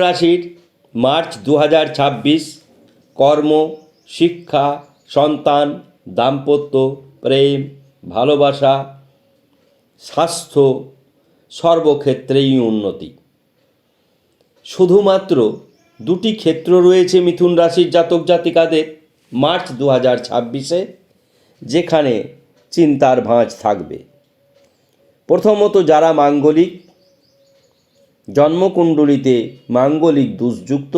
রাশির মার্চ 2026 কর্ম, শিক্ষা, সন্তান, দাম্পত্য, প্রেম, ভালোবাসা, স্বাস্থ্য সর্বক্ষেত্রেই উন্নতি। শুধুমাত্র দুটি ক্ষেত্র রয়েছে মিথুন রাশির জাতক জাতিকাদের মার্চ 2026-এ যেখানে চিন্তার ভাঁজ থাকবে। প্রথমত, যারা মাঙ্গলিক জন্মকুণ্ডলিতে মাঙ্গলিক দোষযুক্ত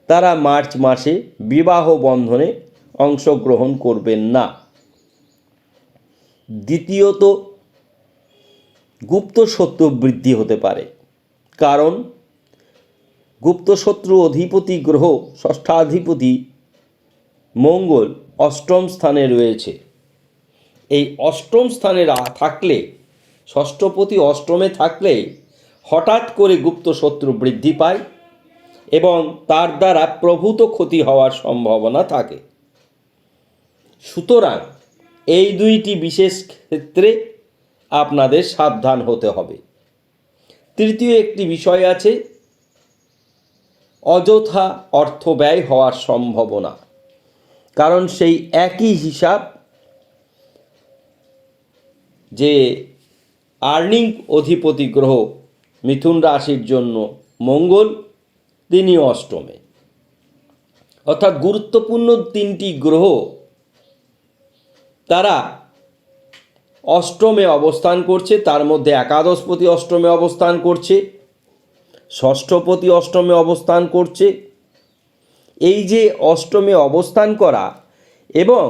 তারা মার্চ মাসে বিবাহ বন্ধনে অংশগ্রহণ করবেন না। দ্বিতীয়ত, গুপ্তশত্রু বৃদ্ধি হতে পারে, কারণ গুপ্তশত্রু অধিপতি গ্রহ ষষ্ঠাধিপতি মঙ্গল অষ্টম স্থানে রয়েছে। এই অষ্টম স্থানে থাকলে, ষষ্ঠপতি অষ্টমে থাকলে হঠাৎ করে গুপ্তশত্রু বৃদ্ধি পায় এবং তার দ্বারা প্রভূত ক্ষতি হওয়ার সম্ভাবনা থাকে। সুতরাং এই দুইটি বিশেষ ক্ষেত্রে আপনাদের সাবধান হতে হবে। তৃতীয় একটি বিষয় আছে, অযথা অর্থ ব্যয় হওয়ার সম্ভাবনা, কারণ সেই একই হিসাব যে আর্নিং অধিপতি গ্রহ মিথুন রাশির জন্য মঙ্গল, তিনি অষ্টমে, অর্থাৎ গুরুত্বপূর্ণ তিনটি গ্রহ তারা অষ্টমে অবস্থান করছে। তার মধ্যে একাদশপতি অষ্টমে অবস্থান করছে, ষষ্ঠপতি অষ্টমে অবস্থান করছে। এই যে অষ্টমে অবস্থান করা এবং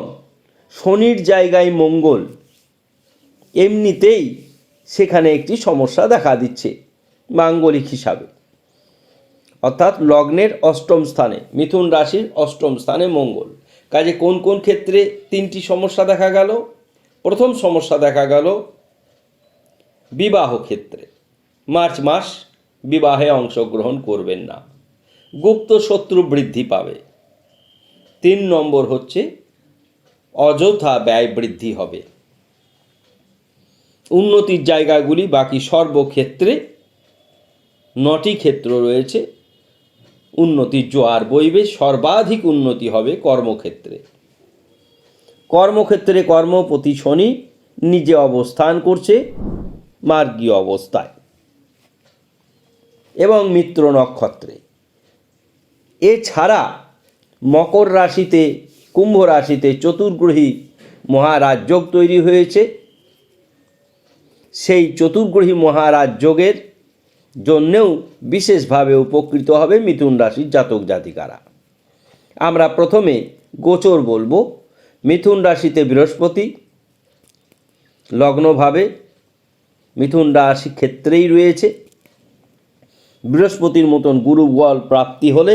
শনির জায়গায় মঙ্গল, এমনিতেই সেখানে একটি সমস্যা দেখা দিচ্ছে মাঙ্গলিক হিসাবে, অর্থাৎ লগ্নের অষ্টম স্থানে, মিথুন রাশির অষ্টম স্থানে মঙ্গল। কাজে কোন কোন ক্ষেত্রে তিনটি সমস্যা দেখা গেল? প্রথম সমস্যা দেখা গেল বিবাহ ক্ষেত্রে, মার্চ মাস বিবাহে অংশগ্রহণ করবেন না, গুপ্ত শত্রু বৃদ্ধি পাবে। 3 নম্বর হচ্ছে অযথা ব্যয় বৃদ্ধি হবে। উন্নতির জায়গাগুলি বাকি সর্বক্ষেত্রে 9টি ক্ষেত্র রয়েছে, উন্নতির জোয়ার বইবে। সর্বাধিক উন্নতি হবে কর্মক্ষেত্রে। কর্মক্ষেত্রে কর্মপতি শনি নিজে অবস্থান করছে মার্গীয় অবস্থায় এবং মিত্র নক্ষত্রে। এছাড়া মকর রাশিতে, কুম্ভ রাশিতে চতুর্গ্রহী মহারাজ যোগ তৈরি হয়েছে। সেই চতুর্গ্রহী মহারাজ যোগের জন্যেও বিশেষভাবে উপকৃত হবে মিথুন রাশির জাতক জাতিকারা। আমরা প্রথমে গোচর বলবো। মিথুন রাশিতে বৃহস্পতি লগ্নভাবে মিথুন রাশি ক্ষেত্রেই রয়েছে। বৃহস্পতির মতন গুরু বল প্রাপ্তি হলে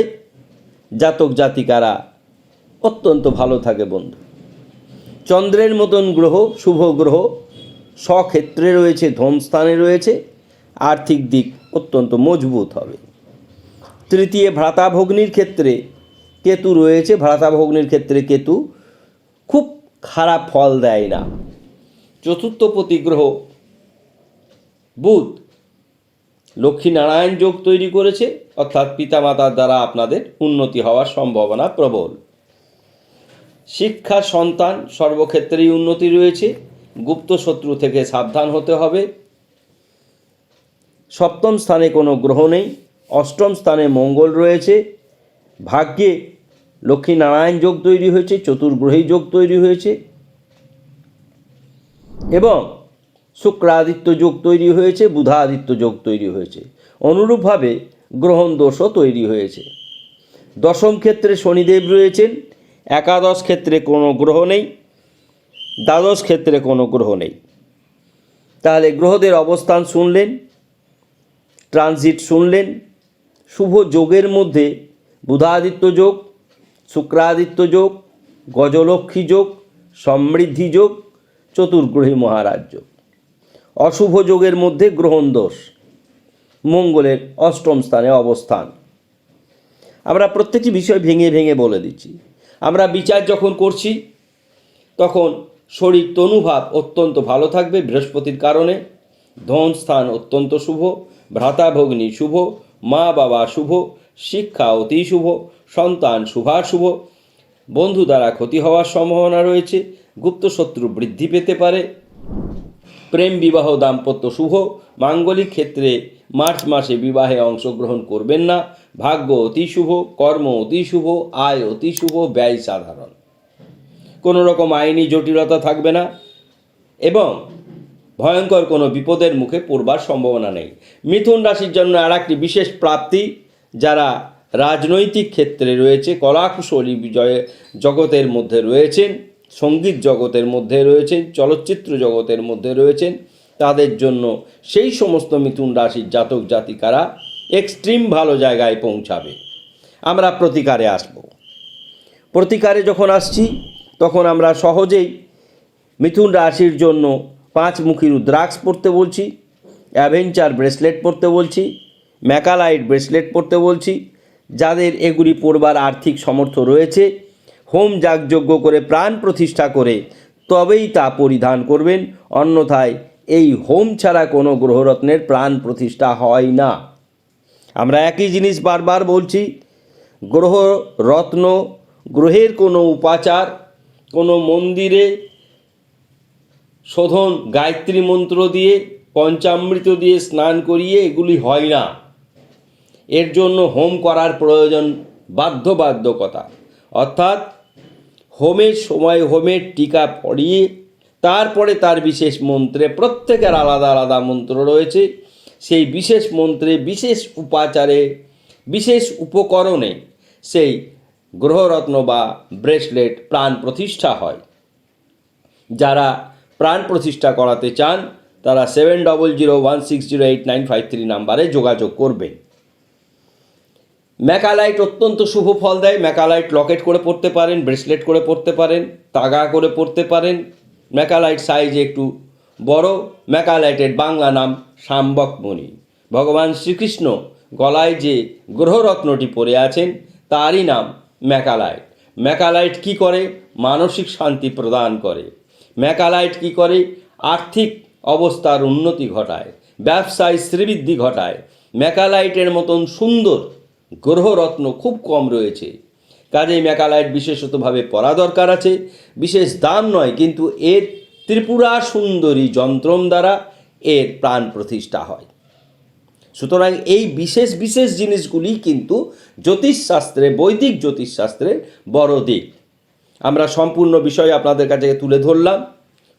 জাতক জাতিকারা অত্যন্ত ভালো থাকে বন্ধু। চন্দ্রের মতন গ্রহ, শুভ গ্রহ স্বক্ষেত্রে রয়েছে, ধনস্থানে রয়েছে, আর্থিক দিক অত্যন্ত মজবুত হবে। তৃতীয় ভ্রাতাভগ্নির ক্ষেত্রে কেতু রয়েছে। ভ্রাতাভগ্নির ক্ষেত্রে কেতু খুব খারাপ ফল দেয় না। চতুর্থপতি গ্রহ বুধ লক্ষ্মীনারায়ণ যোগ তৈরি করেছে, অর্থাৎ পিতামাতার দ্বারা আপনাদের উন্নতি হওয়ার সম্ভাবনা প্রবল। শিক্ষা, সন্তান সর্বক্ষেত্রেই উন্নতি রয়েছে। গুপ্ত শত্রু থেকে সাবধান হতে হবে। সপ্তম স্থানে কোনো গ্রহ নেই, অষ্টম স্থানে মঙ্গল রয়েছে। ভাগ্যে লক্ষ্মীনারায়ণ যোগ তৈরি হয়েছে, চতুর্গ্রহী যোগ তৈরি হয়েছে এবং শুক্রাদিত্য যোগ তৈরি হয়েছে, বুধাদিত্য যোগ তৈরি হয়েছে। অনুরূপভাবে গ্রহণ দোষও তৈরি হয়েছে। দশম ক্ষেত্রে শনিদেব রয়েছেন। একাদশ ক্ষেত্রে কোনো গ্রহ নেই, দ্বাদশ ক্ষেত্রে কোনো গ্রহ নেই। তাহলে গ্রহদের অবস্থান শুনলেন, ট্রানজিট শুনলেন। শুভ যোগের মধ্যে বুধাদিত্য যোগ, শুক্রাদিত্য যোগ, গজলক্ষ্মী যোগ, সমৃদ্ধি যোগ, চতুর্গ্রহী মহারাজ যোগ। অশুভ যোগের মধ্যে গ্রহণ দোষ, মঙ্গলের অষ্টম স্থানে অবস্থান। আমরা প্রত্যেকটি বিষয় ভেঙে ভেঙে বলে দিচ্ছি। আমরা বিচার যখন করছি তখন শরীর তনুভাব অত্যন্ত ভালো থাকবে বৃহস্পতির কারণে। ধন স্থান অত্যন্ত শুভ, ভ্রাতাভগ্নি শুভ, মা বাবা শুভ, শিক্ষা অতি শুভ, সন্তান শুভাশুভ, বন্ধু দ্বারা ক্ষতি হওয়ার সম্ভাবনা রয়েছে, গুপ্ত শত্রু বৃদ্ধি পেতে পারে, প্রেম বিবাহ দাম্পত্য শুভ, মাঙ্গলিক ক্ষেত্রে মার্চ মাসে বিবাহে অংশগ্রহণ করবেন না, ভাগ্য অতি শুভ, কর্ম অতি শুভ, আয় অতি শুভ, ব্যয় সাধারণ, কোনো রকম আইনি জটিলতা থাকবে না এবং ভয়ঙ্কর কোনো বিপদের মুখে পড়বার সম্ভাবনা নেই। মিথুন রাশির জন্য আর একটি বিশেষ প্রাপ্তি, যারা রাজনৈতিক ক্ষেত্রে রয়েছে, কলাকুশলী জগতের মধ্যে রয়েছেন, সঙ্গীত জগতের মধ্যে রয়েছেন, চলচ্চিত্র জগতের মধ্যে রয়েছেন, তাদের জন্য সেই সমস্ত মিথুন রাশির জাতক জাতিকারা এক্সট্রিম ভালো জায়গায় পৌঁছাবে। আমরা প্রতিকারে আসব। প্রতিকারে যখন আসছি তখন আমরা সহজেই মিথুন রাশির জন্য 5 মুখী রুদ্রাক্ষ পরতে বলছি, অ্যাভেঞ্চার ব্রেসলেট পরতে বলছি, ম্যাকালাইট ব্রেসলেট পরতে বলছি। যাদের এগুলি পরবার আর্থিক সামর্থ্য রয়েছে, হোম যাগযজ্ঞ করে প্রাণ প্রতিষ্ঠা করে তবেই তা পরিধান করবেন, অন্যথায় এই হোম ছাড়া কোনো গ্রহরত্নের প্রাণ প্রতিষ্ঠা হয় না। আমরা একই জিনিস বারবার বলছি, গ্রহরত্ন, গ্রহের কোনো উপাচার, কোনো মন্দিরে শোধন গায়ত্রী মন্ত্র দিয়ে, পঞ্চামৃত দিয়ে স্নান করিয়ে এগুলি হয় না। এর জন্য হোম করার প্রয়োজন বাধ্যবাধকতা, অর্থাৎ হোমের সময় হোমের টিকা পড়িয়ে তারপরে তার বিশেষ মন্ত্রে, প্রত্যেকের আলাদা আলাদা মন্ত্র রয়েছে, সেই বিশেষ মন্ত্রে, বিশেষ উপাচারে, বিশেষ উপকরণে সেই গ্রহরত্ন বা ব্রেসলেট প্রাণ প্রতিষ্ঠা হয়। যারা প্রাণ প্রতিষ্ঠা করাতে চান তারা 7001608953 নাম্বারে যোগাযোগ করবেন। ম্যাকালাইট অত্যন্ত শুভ ফল দেয়। ম্যাকালাইট লকেট করে পড়তে পারেন, ব্রেসলেট করে পড়তে পারেন, তাগা করে পড়তে পারেন। ম্যাকালাইট সাইজে একটু বড়। ম্যাকালাইটের বাংলা নাম শাম্বকমণি। ভগবান শ্রীকৃষ্ণ গলায় যে গ্রহরত্নটি পরে আছেন তারই নাম ম্যাকালাইট। ম্যাকালাইট কি করে? মানসিক শান্তি প্রদান করে। ম্যাকালাইট কি করে? আর্থিক অবস্থার উন্নতি ঘটায়, ব্যবসায় শ্রীবৃদ্ধি ঘটায়। ম্যাকালাইটের মতন সুন্দর গ্রহরত্ন খুব কম রয়েছে, কাজেই ম্যাকালাইট বিশেষতভাবে পরা দরকার আছে। বিশেষ দাম নয়, কিন্তু এর ত্রিপুরা সুন্দরী যন্ত্রম দ্বারা এর প্রাণ প্রতিষ্ঠা হয়। সুতরাং এই বিশেষ বিশেষ জিনিসগুলি কিন্তু জ্যোতিষশাস্ত্রে, বৈদিক জ্যোতিষশাস্ত্রের বড় দিক। আমরা সম্পূর্ণ বিষয় আপনাদের কাছে তুলে ধরলাম।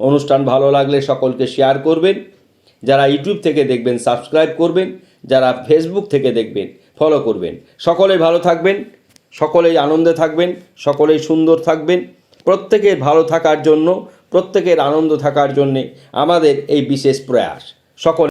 অনুষ্ঠান ভালো লাগলে সকলকে শেয়ার করবেন। যারা ইউটিউব থেকে দেখবেন সাবস্ক্রাইব করবেন, যারা ফেসবুক থেকে দেখবেন ফলো করবেন। সকলেই ভালো থাকবেন, সকলেই আনন্দে থাকবেন, সকলেই সুন্দর থাকবেন। প্রত্যেকের ভালো থাকার জন্য, প্রত্যেকের আনন্দ থাকার জন্যে আমাদের এই বিশেষ প্রয়াস। সকলে